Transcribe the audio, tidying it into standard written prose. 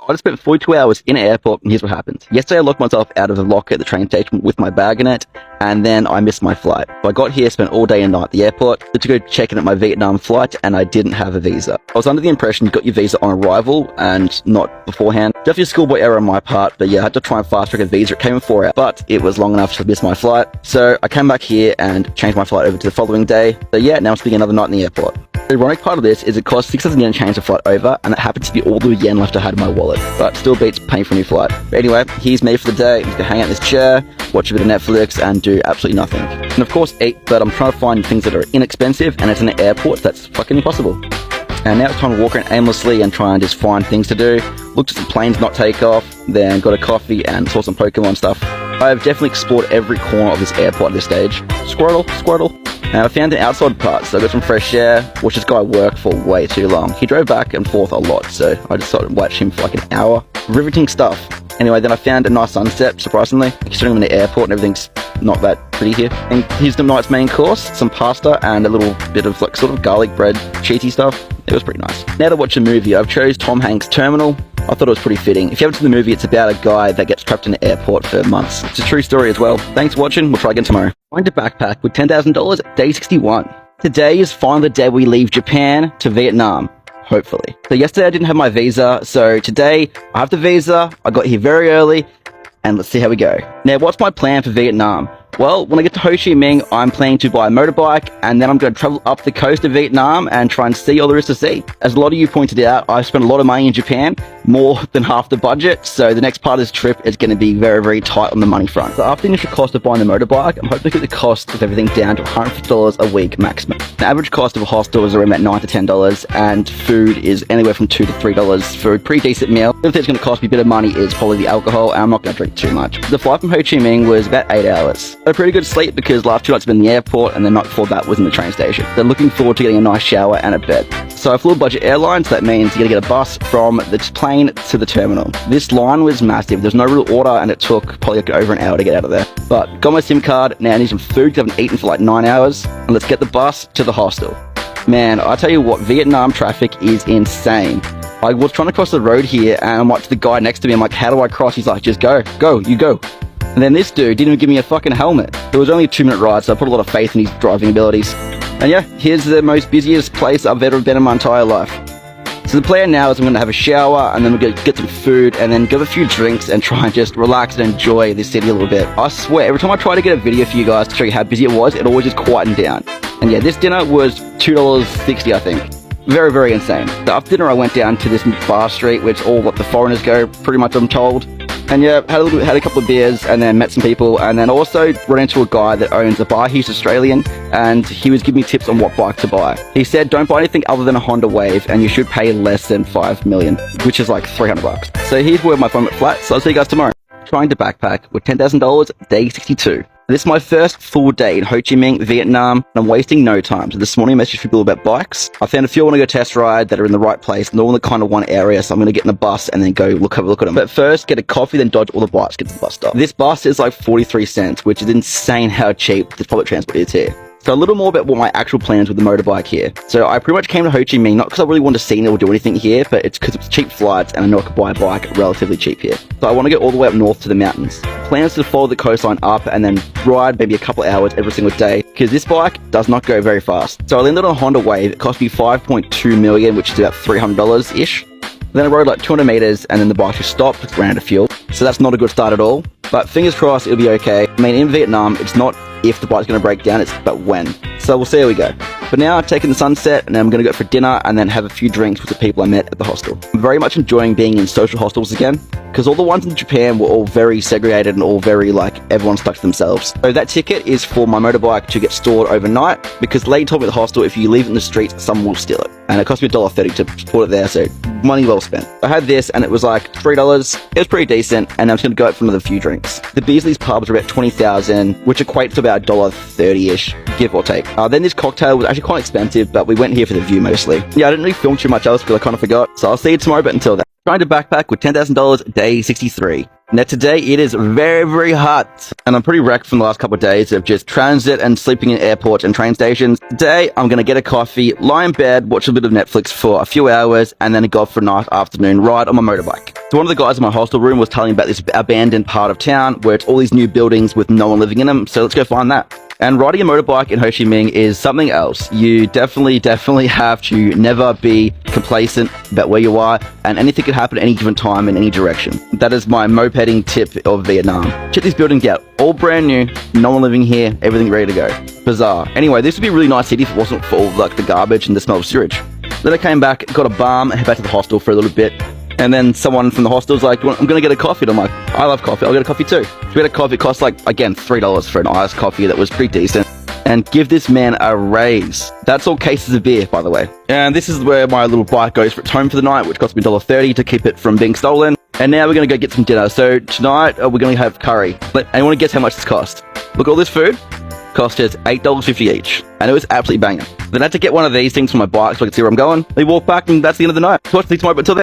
I just spent 42 hours in an airport, and here's what happened. Yesterday, I locked myself out of a locker at the train station with my bag in it, and then I missed my flight. So I got here, spent all day and night at the airport to go check in at my Vietnam flight, and I didn't have a visa. I was under the impression you got your visa on arrival and not beforehand. Definitely a schoolboy error on my part, but yeah, I had to try and fast track a visa. It came in 4 hours, but it was long enough to miss my flight. So I came back here and changed my flight over to the following day. So yeah, now I'm spending another night in the airport. The ironic part of this is it cost 6,000 yen to change the flight over, and that happened to be all the yen left I had in my wallet. But still beats paying for a new flight. But anyway, here's me for the day. I'm just gonna hang out in this chair, watch a bit of Netflix, and do absolutely nothing. And of course eat, but I'm trying to find things that are inexpensive, and it's in an airport, so that's fucking impossible. And now it's time to walk around aimlessly and try and just find things to do. Looked at some planes not take off, then got a coffee and saw some Pokemon stuff. I've definitely explored every corner of this airport at this stage. Squirtle, Squirtle. Now I found an outside part, so I got some fresh air. Watched this guy work for way too long. He drove back and forth a lot, so I just sort of watched him for like an hour. Riveting stuff. Anyway, then I found a nice sunset, surprisingly. Considering I'm in the airport and everything's not that pretty here. And here's the night's main course, some pasta and a little bit of like sort of garlic bread, cheesy stuff. It was pretty nice. Now to watch a movie, I've chose Tom Hanks' Terminal. I thought it was pretty fitting. If you haven't seen the movie, it's about a guy that gets trapped in an airport for months. It's a true story as well. Thanks for watching. We'll try again tomorrow. Find a backpack with $10,000, day 61. Today is finally the day we leave Japan to Vietnam. Hopefully. So yesterday I didn't have my visa, so today I have the visa. I got here very early, and let's see how we go. Now, what's my plan for Vietnam? Well, when I get to Ho Chi Minh, I'm planning to buy a motorbike, and then I'm going to travel up the coast of Vietnam and try and see all there is to see. As a lot of you pointed out, I spent a lot of money in Japan, more than half the budget, so the next part of this trip is going to be very, very tight on the money front. So after the initial cost of buying the motorbike, I'm hoping to get the cost of everything down to $150 a week maximum. The average cost of a hostel is around about $9 to $10, and food is anywhere from $2 to $3 for a pretty decent meal. The other thing that's going to cost me a bit of money is probably the alcohol, and I'm not going to drink too much. The flight from Ho Chi Minh was about 8 hours. A pretty good sleep because last 2 nights I've been in the airport, and the night before that was in the train station. So looking forward to getting a nice shower and a bed. So I flew a budget airline, so that means you gotta get a bus from the plane to the terminal. This line was massive. There's no real order, and it took probably like over an hour to get out of there. But got my SIM card. Now I need some food because I haven't eaten for like 9 hours. And let's get the bus to the hostel. Man, I tell you what, Vietnam traffic is insane. I was trying to cross the road here, and I'm like to the guy next to me, I'm like, how do I cross? He's like, just go, you go. And then this dude didn't even give me a fucking helmet. It was only a 2-minute ride, so I put a lot of faith in his driving abilities. And yeah, here's the most busiest place I've ever been in my entire life. So the plan now is I'm going to have a shower, and then we're going to get some food, and then get a few drinks, and try and just relax and enjoy this city a little bit. I swear, every time I try to get a video for you guys to show you how busy it was, it always just quietened down. And yeah, this dinner was $2.60, I think. Very, very insane. So after dinner, I went down to this bar street, which all what the foreigners go, pretty much I'm told. And yeah, had a couple of beers, and then met some people, and then also ran into a guy that owns a bar. He's Australian, and he was giving me tips on what bike to buy. He said, don't buy anything other than a Honda Wave, and you should pay less than $5 million, which is like $300. So here's where my phone went flat, so I'll see you guys tomorrow. Trying to backpack with $10,000, day 62. This is my first full day in Ho Chi Minh, Vietnam, and I'm wasting no time. So this morning I messaged people about bikes. I found a few I want to go test ride that are in the right place, and all in the kind of one area, so I'm going to get in the bus and then go have a look at them. But first, get a coffee, then dodge all the bikes, get to the bus stop. This bus is like 43 cents, which is insane how cheap this public transport is here. So a little more about what my actual plans with the motorbike here. So I pretty much came to Ho Chi Minh, not because I really wanted to see or do anything here, but it's because it's cheap flights and I know I could buy a bike relatively cheap here. So I want to get all the way up north to the mountains. Plans to follow the coastline up and then ride maybe a couple hours every single day, because this bike does not go very fast. So I landed on a Honda Wave. It cost me $5.2 million, which is about $300-ish. Then I rode like 200 meters, and then the bike just stopped because it ran out of fuel. So that's not a good start at all. But fingers crossed, it'll be okay. I mean, in Vietnam, it's not if the bike's going to break down, it's but when. So we'll see how we go. But now, taking the sunset, and then I'm going to go for dinner and then have a few drinks with the people I met at the hostel. I'm very much enjoying being in social hostels again, because all the ones in Japan were all very segregated and all very like everyone's stuck to themselves. So that ticket is for my motorbike to get stored overnight, because the lady told me at the hostel if you leave it in the streets, someone will steal it. And it cost me $1.30 to put it there, so money well spent. I had this and it was like $3. It was pretty decent, and I'm just going to go out for another few drinks. The Beasley's pubs are about 20,000, which equates to about $1.30-ish, give or take. Then this cocktail was actually quite expensive, but we went here for the view mostly. Yeah, I didn't really film too much else because I kind of forgot. So I'll see you tomorrow, but until then. Trying to backpack with $10,000, day 63. Now today it is very, very hot, and I'm pretty wrecked from the last couple of days of just transit and sleeping in airports and train stations. Today I'm going to get a coffee, lie in bed, watch a bit of Netflix for a few hours, and then go for a nice afternoon ride on my motorbike. So one of the guys in my hostel room was telling me about this abandoned part of town where it's all these new buildings with no one living in them. So let's go find that. And riding a motorbike in Ho Chi Minh is something else. You definitely have to never be complacent about where you are, and anything can happen at any given time in any direction. That is my mopeding tip of Vietnam. Check these buildings out. All brand new, no one living here, everything ready to go. Bizarre. Anyway, this would be a really nice city if it wasn't for all like the garbage and the smell of sewage. Then I came back, got a balm, head back to the hostel for a little bit. And then someone from the hostel was like, I'm going to get a coffee. And I'm like, I love coffee. I'll get a coffee too. So we had a coffee. It cost like, again, $3 for an iced coffee that was pretty decent. And give this man a raise. That's all cases of beer, by the way. And this is where my little bike goes for its home for the night, which cost me $1.30 to keep it from being stolen. And now we're going to go get some dinner. So tonight, we're going to have curry. And want to guess how much this cost? Look, all this food cost us $8.50 each. And it was absolutely banging. Then I had to get one of these things for my bike so I could see where I'm going. We walk back and that's the end of the night. Watch these tomorrow, but until then.